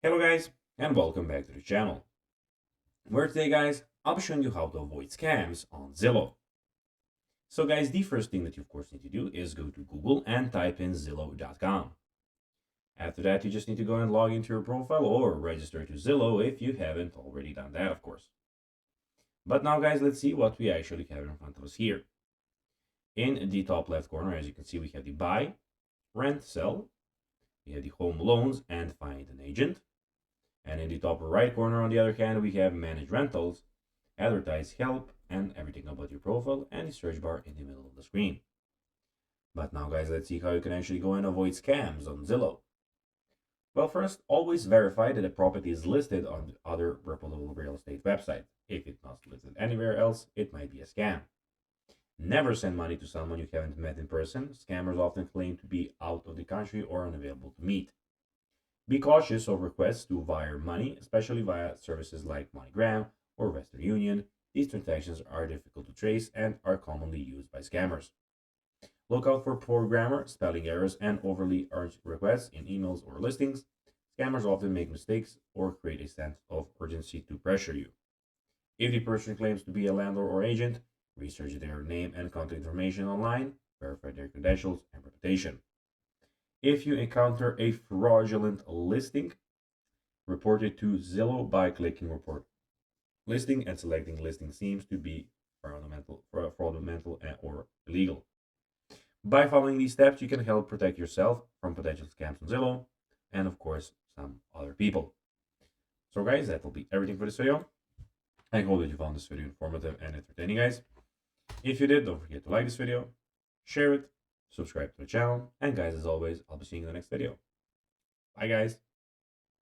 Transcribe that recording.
Hello guys, and welcome back to the channel. Where today guys, I'll be showing you how to avoid scams on Zillow. So guys, the first thing that you of course need to do is go to Google and type in Zillow.com. After that, you just need to go and log into your profile or register to Zillow if you haven't already done that, of course. But now guys, let's see what we actually have in front of us here. In the top left corner, as you can see, we have the buy, rent, sell. We have the home loans and find an agent. And in the top right corner, on the other hand, we have manage rentals, advertise help, and everything about your profile, and the search bar in the middle of the screen. But now guys, let's see how you can actually go and avoid scams on Zillow. Well, first, always verify that a property is listed on other reputable real estate websites. If it's not listed anywhere else, it might be a scam. Never send money to someone you haven't met in person. Scammers often claim to be out of the country or unavailable to meet. Be cautious of requests to wire money, especially via services like MoneyGram or Western Union. These transactions are difficult to trace and are commonly used by scammers. Look out for poor grammar, spelling errors, and overly urgent requests in emails or listings. Scammers often make mistakes or create a sense of urgency to pressure you. If the person claims to be a landlord or agent, research their name and contact information online, verify their credentials and reputation. If you encounter a fraudulent listing, report it to Zillow by clicking report listing and selecting listing seems to be fraudulent or illegal. By following these steps, you can help protect yourself from potential scams on Zillow and, of course, some other people. So, guys, that will be everything for this video. I hope that you found this video informative and entertaining, guys. If you did, don't forget to like this video, share it, subscribe to the channel, and guys, as always, I'll be seeing you in the next video. Bye, guys.